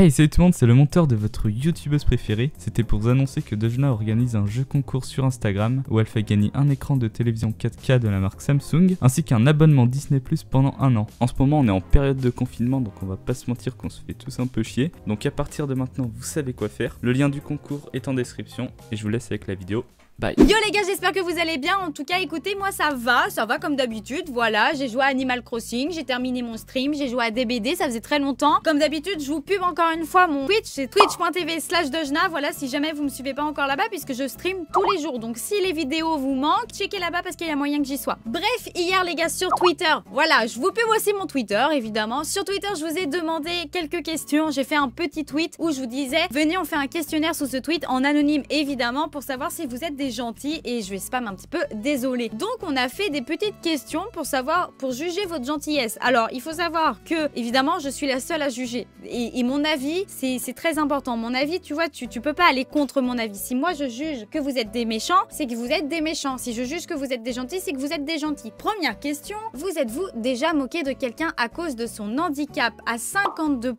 Hey, salut tout le monde, c'est le monteur de votre youtubeuse préférée. C'était pour vous annoncer que Dejna organise un jeu concours sur Instagram où elle fait gagner un écran de télévision 4K de la marque Samsung ainsi qu'un abonnement Disney+ pendant un an. En ce moment, on est en période de confinement, donc on va pas se mentir qu'on se fait tous un peu chier. Donc à partir de maintenant, vous savez quoi faire. Le lien du concours est en description et je vous laisse avec la vidéo. Bye. Yo les gars, j'espère que vous allez bien. En tout cas, écoutez, moi ça va comme d'habitude. Voilà, j'ai joué à Animal Crossing, j'ai terminé mon stream, j'ai joué à DBD, ça faisait très longtemps. Comme d'habitude, je vous pub encore une fois mon Twitch, c'est twitch.tv/Dejna. Voilà, si jamais vous me suivez pas encore là-bas, puisque je stream tous les jours. Donc si les vidéos vous manquent, checkez là-bas parce qu'il y a moyen que j'y sois. Bref, hier les gars, sur Twitter, voilà, je vous pub aussi mon Twitter, évidemment. Sur Twitter, je vous ai demandé quelques questions. J'ai fait un petit tweet où je vous disais, venez, on fait un questionnaire sous ce tweet en anonyme, évidemment, pour savoir si vous êtes des gentils, et je vais spam un petit peu, désolé. Donc on a fait des petites questions pour savoir, pour juger votre gentillesse. Alors il faut savoir que évidemment je suis la seule à juger et mon avis c'est très important. Mon avis, tu vois, tu peux pas aller contre mon avis. Si moi je juge que vous êtes des méchants, c'est que vous êtes des méchants. Si je juge que vous êtes des gentils, c'est que vous êtes des gentils. Première question, vous êtes-vous déjà moqué de quelqu'un à cause de son handicap? À 52%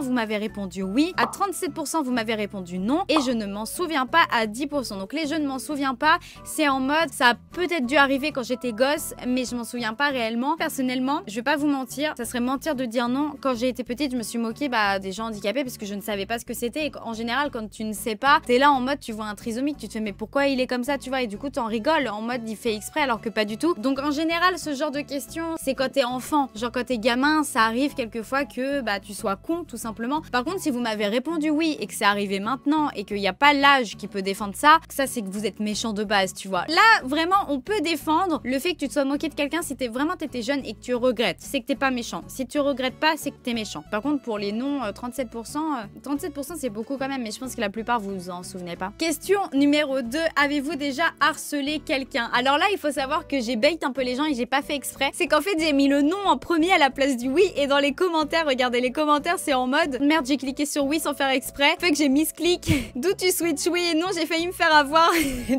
vous m'avez répondu oui, à 37% vous m'avez répondu non, et je ne m'en souviens pas à 10%. Donc les je ne m'en souviens pas, c'est en mode ça a peut-être dû arriver quand j'étais gosse, mais je m'en souviens pas réellement. Personnellement, je vais pas vous mentir, ça serait mentir de dire non. Quand j'ai été petite, je me suis moquée des gens handicapés parce que je ne savais pas ce que c'était. Et en général, quand tu ne sais pas, t'es là en mode tu vois un trisomique, tu te fais mais pourquoi il est comme ça, tu vois, et du coup t'en rigoles en mode il fait exprès alors que pas du tout. Donc en général, ce genre de questions, c'est quand t'es enfant, genre quand t'es gamin, ça arrive quelquefois que tu sois con tout simplement. Par contre, si vous m'avez répondu oui et que c'est arrivé maintenant et qu'il n'y a pas l'âge qui peut défendre ça, c'est que vous êtes méchant de base, tu vois. Là, vraiment, on peut défendre le fait que tu te sois moqué de quelqu'un si t'étais jeune et que tu regrettes. C'est que t'es pas méchant. Si tu regrettes pas, c'est que t'es méchant. Par contre, pour les non, 37%, c'est beaucoup quand même, mais je pense que la plupart vous vous en souvenez pas. Question numéro 2, avez-vous déjà harcelé quelqu'un? Alors là, il faut savoir que j'ai bait un peu les gens et j'ai pas fait exprès. C'est qu'en fait, j'ai mis le non en premier à la place du oui, et dans les commentaires, regardez les commentaires, c'est en mode merde, j'ai cliqué sur oui sans faire exprès. Fait que j'ai misclick. D'où tu switch oui et non, j'ai failli me faire avoir.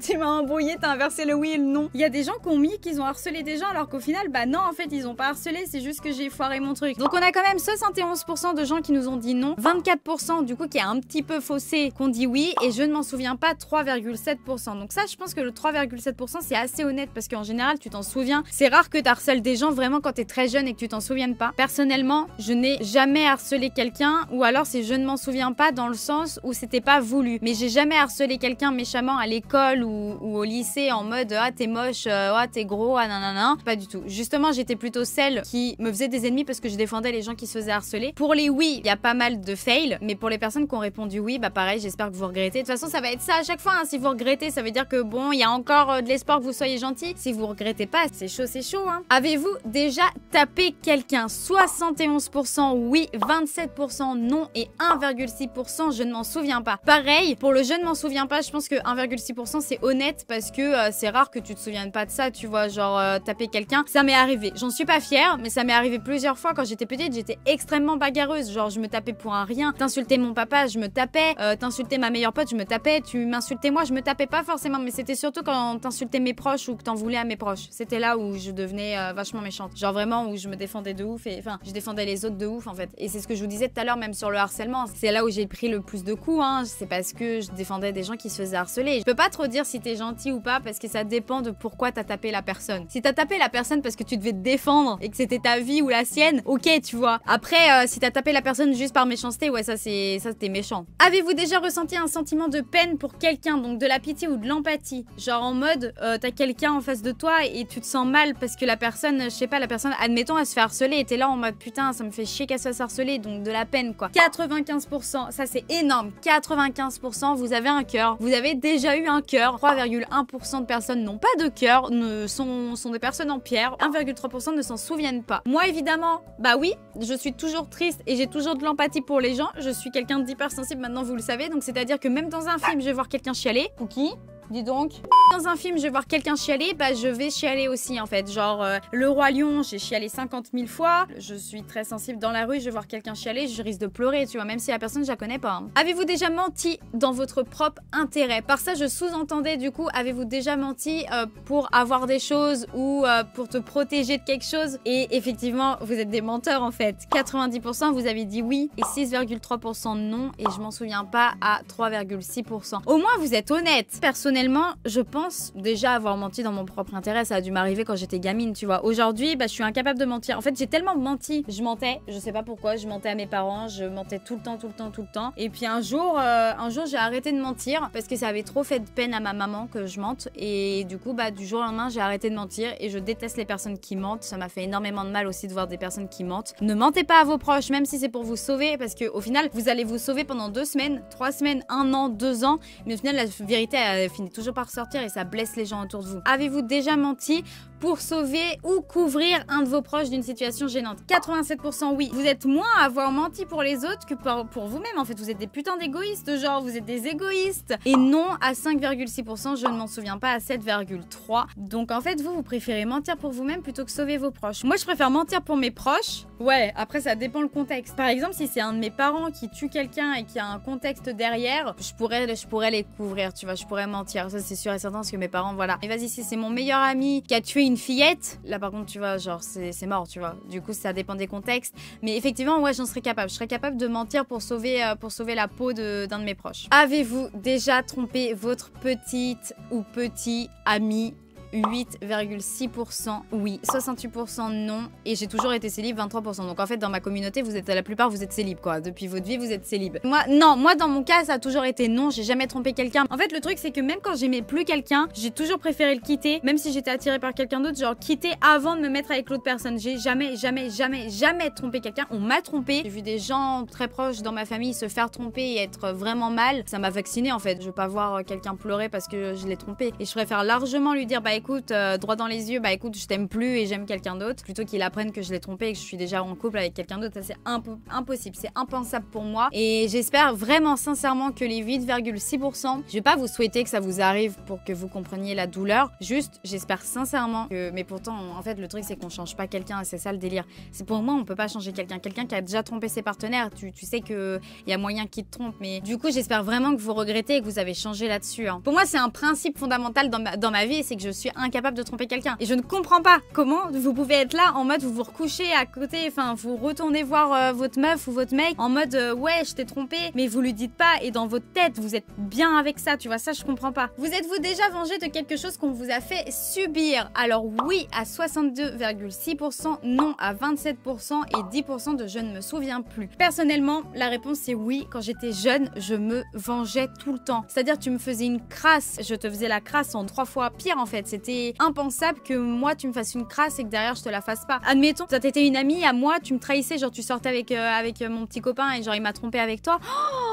Tu m'as embrouillé, t'as inversé le oui et le non. Il y a des gens qui ont mis qu'ils ont harcelé des gens alors qu'au final, non, en fait, ils ont pas harcelé, c'est juste que j'ai foiré mon truc. Donc on a quand même 71% de gens qui nous ont dit non, 24% du coup qui a un petit peu faussé qu'on dit oui, et je ne m'en souviens pas 3,7%. Donc ça, je pense que le 3,7% c'est assez honnête parce qu'en général, tu t'en souviens. C'est rare que t'harcèles des gens vraiment quand t'es très jeune et que tu t'en souviennes pas. Personnellement, je n'ai jamais harcelé quelqu'un, ou alors c'est je ne m'en souviens pas dans le sens où c'était pas voulu. Mais j'ai jamais harcelé quelqu'un méchamment à l'école ou au lycée en mode ah t'es moche, ah t'es gros, ah nanana. Pas du tout. Justement, j'étais plutôt celle qui me faisait des ennemis parce que je défendais les gens qui se faisaient harceler. Pour les oui, il y a pas mal de fails, mais pour les personnes qui ont répondu oui, pareil, j'espère que vous regrettez. De toute façon, ça va être ça à chaque fois, hein. Si vous regrettez, ça veut dire que bon, il y a encore de l'espoir que vous soyez gentil. Si vous regrettez pas, c'est chaud, hein. Avez-vous déjà tapé quelqu'un? 71% oui, 27% non, et 1,6% je ne m'en souviens pas. Pareil, pour le je ne m'en souviens pas, je pense que 1,6% c'est honnête parce que c'est rare que tu te souviennes pas de ça, tu vois, genre taper quelqu'un. Ça m'est arrivé, j'en suis pas fière, mais ça m'est arrivé plusieurs fois quand j'étais petite. J'étais extrêmement bagarreuse, genre je me tapais pour un rien. T'insultais mon papa, je me tapais, t'insultais ma meilleure pote, je me tapais, tu m'insultais moi, je me tapais pas forcément, mais c'était surtout quand t'insultais mes proches ou que t'en voulais à mes proches. C'était là où je devenais vachement méchante, genre vraiment où je me défendais de ouf, et enfin je défendais les autres de ouf en fait. Et c'est ce que je vous disais tout à l'heure, même sur le harcèlement, c'est là où j'ai pris le plus de coups, hein. C'est parce que je défendais des gens qui se faisaient harceler. Je peux pas trop dire si t'es gentil ou pas parce que ça dépend de pourquoi t'as tapé la personne. Si t'as tapé la personne parce que tu devais te défendre et que c'était ta vie ou la sienne, ok, tu vois. Après, si t'as tapé la personne juste par méchanceté, ouais, ça c'était méchant. Avez-vous déjà ressenti un sentiment de peine pour quelqu'un, donc de la pitié ou de l'empathie? Genre en mode, t'as quelqu'un en face de toi et tu te sens mal parce que la personne, je sais pas, la personne, admettons, elle se fait harceler et t'es là en mode putain, ça me fait chier qu'elle se fasse harceler, donc de la peine quoi. 95%, ça c'est énorme. 95%, vous avez un cœur. Vous avez déjà eu un cœur. 3,1% de personnes n'ont pas de cœur, sont des personnes en pierre. 1,3% ne s'en souviennent pas. Moi évidemment, oui, je suis toujours triste et j'ai toujours de l'empathie pour les gens. Je suis quelqu'un d'hypersensible, maintenant vous le savez, donc c'est à dire que même dans un film, je vais voir quelqu'un chialer. Cookie. dis donc. Dans un film, je vais voir quelqu'un chialer, bah je vais chialer aussi en fait. Genre, Le Roi Lion, j'ai chialé 50 000 fois. Je suis très sensible dans la rue, je vais voir quelqu'un chialer, je risque de pleurer, tu vois, même si la personne, je la connais pas. Hein. Avez-vous déjà menti dans votre propre intérêt? Par ça, je sous-entendais du coup, avez-vous déjà menti pour avoir des choses ou pour te protéger de quelque chose? Et effectivement, vous êtes des menteurs en fait. 90% vous avez dit oui et 6,3% non, et je m'en souviens pas à 3,6%. Au moins, vous êtes honnête. Personnellement, je pense déjà avoir menti dans mon propre intérêt. Ça a dû m'arriver quand j'étais gamine, tu vois. Aujourd'hui, bah, je suis incapable de mentir. En fait, j'ai tellement menti. Je mentais, je sais pas pourquoi, je mentais à mes parents, je mentais tout le temps. Et puis un jour, j'ai arrêté de mentir parce que ça avait trop fait de peine à ma maman que je mente. Et du coup, bah, du jour au lendemain, j'ai arrêté de mentir et je déteste les personnes qui mentent. Ça m'a fait énormément de mal aussi de voir des personnes qui mentent. Ne mentez pas à vos proches, même si c'est pour vous sauver, parce que au final, vous allez vous sauver pendant 2 semaines, 3 semaines, 1 an, 2 ans, mais au final, la vérité, elle finit toujours par sortir et ça blesse les gens autour de vous. Avez-vous déjà menti pour sauver ou couvrir un de vos proches d'une situation gênante? 87% oui. Vous êtes moins à avoir menti pour les autres que pour vous-même. En fait, vous êtes des putains d'égoïstes, genre, vous êtes des égoïstes. Et non à 5,6%, je ne m'en souviens pas, à 7,3%. Donc en fait, vous préférez mentir pour vous-même plutôt que sauver vos proches. Moi, je préfère mentir pour mes proches. Ouais, après, ça dépend le contexte. Par exemple, si c'est un de mes parents qui tue quelqu'un et qu'il y a un contexte derrière, je pourrais les couvrir, tu vois, je pourrais mentir. Ça, c'est sûr et certain, parce que mes parents, voilà. Et vas-y, si c'est mon meilleur ami qui a tué une fillette, là, par contre, tu vois, genre, c'est mort, tu vois. Du coup, ça dépend des contextes. Mais effectivement, ouais, j'en serais capable. Je serais capable de mentir pour sauver la peau d'un de mes proches. Avez-vous déjà trompé votre petite ou petit ami? 8,6% oui, 68% non, et j'ai toujours été célib, 23%. Donc en fait, dans ma communauté, la plupart, vous êtes célib, quoi. Depuis votre vie, vous êtes célib. Moi, dans mon cas, ça a toujours été non, j'ai jamais trompé quelqu'un. En fait, le truc, c'est que même quand j'aimais plus quelqu'un, j'ai toujours préféré le quitter, même si j'étais attirée par quelqu'un d'autre, genre quitter avant de me mettre avec l'autre personne. J'ai jamais trompé quelqu'un. On m'a trompé. J'ai vu des gens très proches dans ma famille se faire tromper et être vraiment mal. Ça m'a vaccinée, en fait. Je veux pas voir quelqu'un pleurer parce que je l'ai trompé. Et je préfère largement lui dire, bah écoute, droit dans les yeux, bah écoute, je t'aime plus et j'aime quelqu'un d'autre, plutôt qu'il apprenne que je l'ai trompé et que je suis déjà en couple avec quelqu'un d'autre. Ça, c'est impossible, c'est impensable pour moi. Et j'espère vraiment sincèrement que les 8,6%, je vais pas vous souhaiter que ça vous arrive pour que vous compreniez la douleur, juste j'espère sincèrement que, mais pourtant en fait le truc c'est qu'on change pas quelqu'un, c'est ça le délire. C'est pour moi, on peut pas changer quelqu'un qui a déjà trompé ses partenaires, tu sais que y a moyen qu'il te trompe, mais du coup j'espère vraiment que vous regrettez et que vous avez changé là-dessus. Hein. Pour moi c'est un principe fondamental dans ma vie, c'est que je suis incapable de tromper quelqu'un. Et je ne comprends pas comment vous pouvez être là en mode vous recouchez à côté, enfin vous retournez voir votre meuf ou votre mec en mode ouais je t'ai trompé, mais vous lui dites pas et dans votre tête vous êtes bien avec ça, tu vois, ça je comprends pas. Vous êtes-vous déjà vengé de quelque chose qu'on vous a fait subir? Alors oui à 62,6%, non à 27% et 10% de je ne me souviens plus. Personnellement la réponse c'est oui. Quand j'étais jeune je me vengeais tout le temps, c'est-à-dire tu me faisais une crasse, je te faisais la crasse en 3 fois pire en fait. C'était impensable que moi tu me fasses une crasse et que derrière je te la fasse pas. Admettons, ça t'était une amie à moi, tu me trahissais, genre tu sortais avec mon petit copain et genre il m'a trompé avec toi.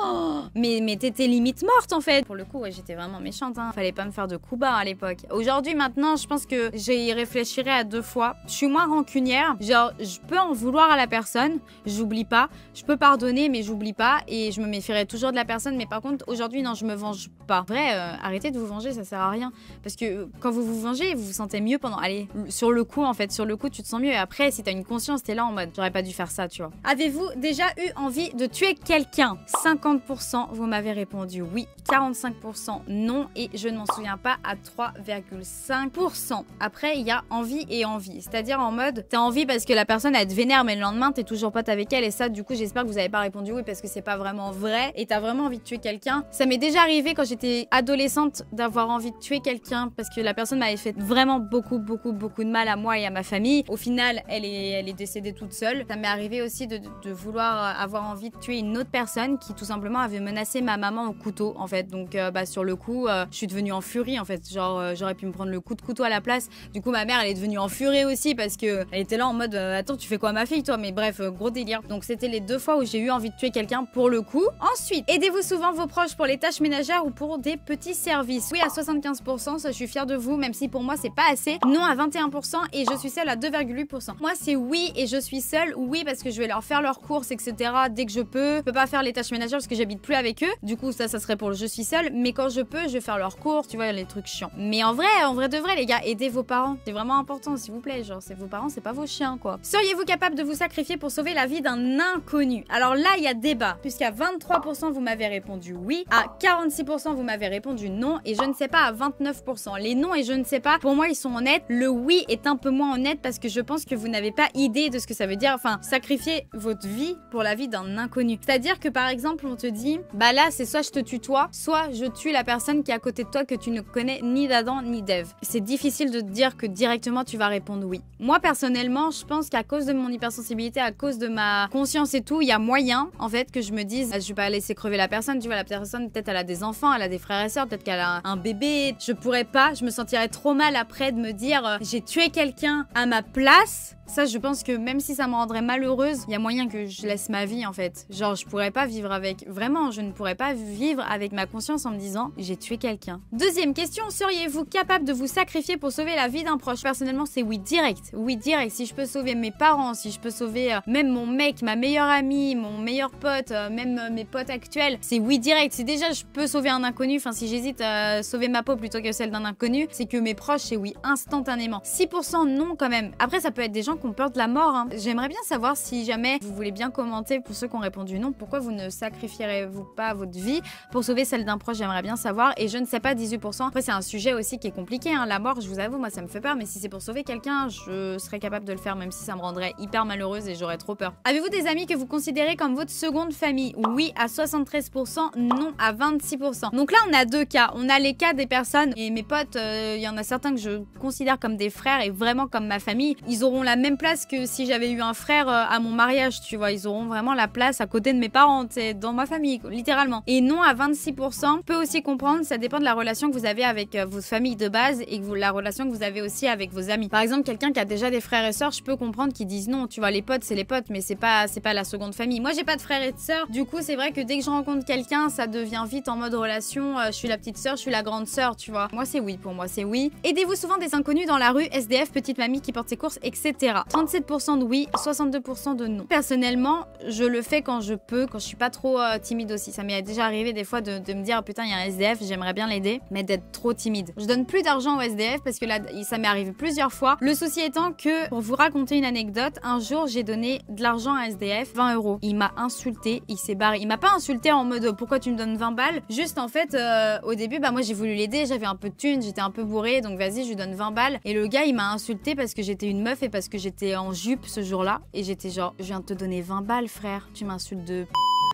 Oh, mais t'étais limite morte en fait. Pour le coup, ouais, j'étais vraiment méchante. Hein. Fallait pas me faire de coups bas à l'époque. Aujourd'hui, maintenant, je pense que j'y réfléchirai à 2 fois. Je suis moins rancunière. Genre, je peux en vouloir à la personne, j'oublie pas. Je peux pardonner, mais j'oublie pas et je me méfierai toujours de la personne. Mais par contre, aujourd'hui, non, je me venge pas. Vrai, arrêtez de vous venger, ça sert à rien. Parce que quand vous vous vengez, vous vous sentez mieux pendant... Allez, sur le coup, en fait, sur le coup, tu te sens mieux. Et après, si t'as une conscience, t'es là en mode, j'aurais pas dû faire ça, tu vois. Avez-vous déjà eu envie de tuer quelqu'un? 50%, vous m'avez répondu oui. 45% non. Et je ne m'en souviens pas à 3,5%. Après, il y a envie et envie. C'est-à-dire en mode, t'as envie parce que la personne, elle te vénère, mais le lendemain, t'es toujours pote avec elle. Et ça, du coup, j'espère que vous avez pas répondu oui parce que c'est pas vraiment vrai. Et t'as vraiment envie de tuer quelqu'un. Ça m'est déjà arrivé quand j'étais adolescente d'avoir envie de tuer quelqu'un parce que la personne m'avait fait vraiment beaucoup de mal à moi et à ma famille. Au final, elle est décédée toute seule. Ça m'est arrivé aussi de vouloir avoir envie de tuer une autre personne qui tout simplement avait menacé ma maman au couteau en fait. Donc bah, sur le coup, je suis devenue en furie en fait. Genre j'aurais pu me prendre le coup de couteau à la place. Du coup ma mère elle est devenue en furie aussi parce que elle était là en mode attends tu fais quoi à ma fille toi? Mais bref gros délire. Donc c'était les 2 fois où j'ai eu envie de tuer quelqu'un pour le coup. Ensuite, aidez-vous souvent vos proches pour les tâches ménagères ou pour des petits services? Oui à 75%, ça je suis fière de vous même si pour moi c'est pas assez. Non à 21% et je suis seule à 2,8%. Moi c'est oui et je suis seule. Oui parce que je vais leur faire leurs courses etc. dès que je peux. Je peux pas faire les tâches ménagères parce que j'habite plus avec eux. Du coup, ça serait pour le je suis seule. Mais quand je peux, je vais faire leurs cours, tu vois, les trucs chiants. Mais en vrai de vrai, les gars, aidez vos parents. C'est vraiment important, s'il vous plaît. Genre, c'est vos parents, c'est pas vos chiens, quoi. Seriez-vous capable de vous sacrifier pour sauver la vie d'un inconnu? Alors là, il y a débat. Puisqu'à 23%, vous m'avez répondu oui. À 46%, vous m'avez répondu non. Et je ne sais pas à 29%. Les non et je ne sais pas, pour moi, ils sont honnêtes. Le oui est un peu moins honnête parce que je pense que vous n'avez pas idée de ce que ça veut dire. Enfin, sacrifier votre vie pour la vie d'un inconnu. C'est-à-dire que par exemple, on te dit, bah là, c'est soit je te tue toi, soit je tue la personne qui est à côté de toi que tu ne connais ni d'Adam ni d'Ève. C'est difficile de te dire que directement tu vas répondre oui. Moi, personnellement, je pense qu'à cause de mon hypersensibilité, à cause de ma conscience et tout, il y a moyen, en fait, que je me dise, je vais pas laisser crever la personne. Tu vois, la personne, peut-être elle a des enfants, elle a des frères et sœurs, peut-être qu'elle a un bébé. Je pourrais pas, je me sentirais trop mal après de me dire, j'ai tué quelqu'un à ma place. Ça, je pense que même si ça me rendrait malheureuse, il y a moyen que je laisse ma vie, en fait. Genre, je pourrais pas vivre avec... Vraiment, je ne pourrais pas vivre avec ma conscience en me disant « j'ai tué quelqu'un ». Deuxième question, seriez-vous capable de vous sacrifier pour sauver la vie d'un proche? Personnellement, c'est oui direct. Oui direct. Si je peux sauver mes parents, si je peux sauver même mon mec, ma meilleure amie, mon meilleur pote, même mes potes actuels, c'est oui direct. Si déjà je peux sauver un inconnu, enfin si j'hésite à sauver ma peau plutôt que celle d'un inconnu, c'est que mes proches, c'est oui instantanément. 6% non quand même. Après, ça peut être des gens qui ont peur de la mort. Hein. J'aimerais bien savoir si jamais vous voulez bien commenter pour ceux qui ont répondu non, pourquoi vous ne sacrifierez-vous pas votre vie pour sauver celle d'un proche? J'aimerais bien savoir. Et je ne sais pas, 18%. Après, c'est un sujet aussi qui est compliqué. Hein. La mort, je vous avoue, moi ça me fait peur, mais si c'est pour sauver quelqu'un, je serais capable de le faire, même si ça me rendrait hyper malheureuse et j'aurais trop peur. Avez-vous des amis que vous considérez comme votre seconde famille? Oui à 73%, non à 26%. Donc là, on a deux cas. On a les cas des personnes, et mes potes, il y en a certains que je considère comme des frères et vraiment comme ma famille. Ils auront la même place que si j'avais eu un frère à mon mariage, tu vois. Ils auront vraiment la place à côté de mes parents, c'est dans ma famille, littéralement. Et non à 26%, peut aussi comprendre, ça dépend de la relation que vous avez avec votre famille de base et la relation que vous avez aussi avec vos amis. Par exemple, quelqu'un qui a déjà des frères et sœurs, je peux comprendre qu'ils disent non, tu vois, les potes, c'est les potes, mais c'est pas la seconde famille. Moi, j'ai pas de frères et de sœurs, du coup, c'est vrai que dès que je rencontre quelqu'un, ça devient vite en mode relation, je suis la petite sœur, je suis la grande sœur, tu vois. Moi, c'est oui, pour moi, c'est oui. Aidez-vous souvent des inconnus dans la rue, SDF, petite mamie qui porte ses courses, etc. 37% de oui, 62% de non. Personnellement, je le fais quand je peux, quand je suis pas trop timide aussi. Ça m'est déjà arrivé des fois de me dire, putain, il y a un SDF, j'aimerais bien l'aider, mais d'être trop timide. Je donne plus d'argent au SDF parce que là, ça m'est arrivé plusieurs fois. Le souci étant que, pour vous raconter une anecdote, un jour, j'ai donné de l'argent à un SDF, 20 €. Il m'a insulté, il s'est barré. Il m'a pas insulté en mode, pourquoi tu me donnes 20 balles? Juste, en fait, au début, bah moi, j'ai voulu l'aider, j'avais un peu de thunes, j'étais un peu bourrée, donc vas-y, je lui donne 20 balles. Et le gars, il m'a insulté parce que j'étais une meuf et parce que j'étais en jupe ce jour-là. Et j'étais genre, je viens de te donner 20 balles, frère. Tu m'insultes de...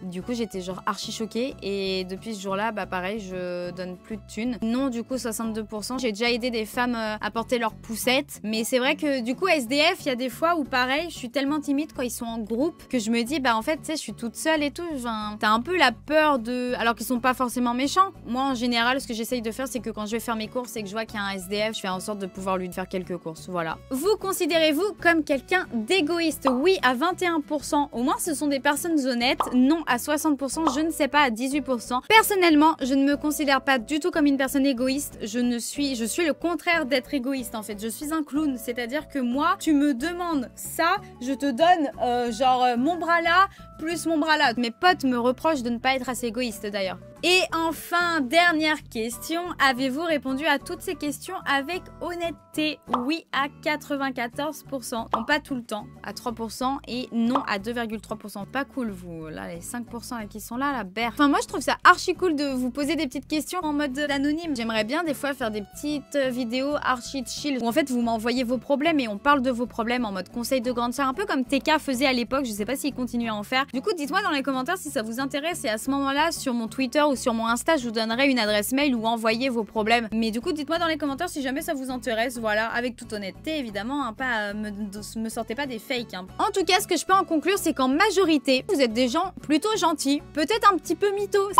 Du coup, j'étais genre archi choquée et depuis ce jour-là, bah pareil, je donne plus de thunes. Non, du coup, 62%. J'ai déjà aidé des femmes à porter leurs poussettes. Mais c'est vrai que du coup, SDF, il y a des fois où pareil, je suis tellement timide quand ils sont en groupe que je me dis, bah en fait, tu sais, je suis toute seule et tout. Enfin, t'as un peu la peur de... Alors qu'ils sont pas forcément méchants. Moi, en général, ce que j'essaye de faire, c'est que quand je vais faire mes courses et que je vois qu'il y a un SDF, je fais en sorte de pouvoir lui faire quelques courses. Voilà. Vous considérez-vous comme quelqu'un d'égoïste? Oui, à 21%. Au moins, ce sont des personnes honnêtes. Non, à 60%, je ne sais pas, à 18%. Personnellement, je ne me considère pas du tout comme une personne égoïste. Je suis le contraire d'être égoïste en fait. Je suis un clown, c'est-à-dire que moi, tu me demandes ça, je te donne mon bras là, plus mon bras là. Mes potes me reprochent de ne pas être assez égoïste d'ailleurs. Et enfin, dernière question, avez-vous répondu à toutes ces questions avec honnêteté? Oui à 94%, non pas tout le temps, à 3% et non à 2,3%. Pas cool vous, là les 5% là, qui sont là, la berre. Enfin moi je trouve ça archi cool de vous poser des petites questions en mode anonyme. J'aimerais bien des fois faire des petites vidéos archi chill où en fait vous m'envoyez vos problèmes et on parle de vos problèmes en mode conseil de grande sœur, un peu comme TK faisait à l'époque, je sais pas s'il continue à en faire. Du coup dites-moi dans les commentaires si ça vous intéresse et à ce moment-là sur mon Twitter ou sur mon Insta, je vous donnerai une adresse mail où envoyer vos problèmes. Mais du coup, dites-moi dans les commentaires si jamais ça vous intéresse. Voilà, avec toute honnêteté, évidemment, hein, pas me sortez pas des fakes. Hein. En tout cas, ce que je peux en conclure, c'est qu'en majorité, vous êtes des gens plutôt gentils, peut-être un petit peu mythos.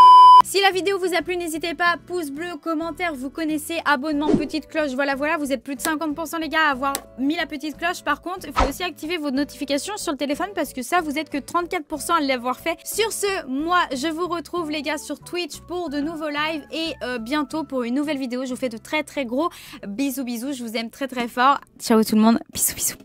Si la vidéo vous a plu, n'hésitez pas, pouce bleu, commentaire, vous connaissez, abonnement, petite cloche, voilà, vous êtes plus de 50% les gars à avoir mis la petite cloche. Par contre, il faut aussi activer vos notifications sur le téléphone parce que ça, vous êtes que 34% à l'avoir fait. Sur ce, moi, je vous retrouve les gars sur Twitch pour de nouveaux lives et bientôt pour une nouvelle vidéo. Je vous fais de très gros bisous, je vous aime très fort. Ciao tout le monde, bisous.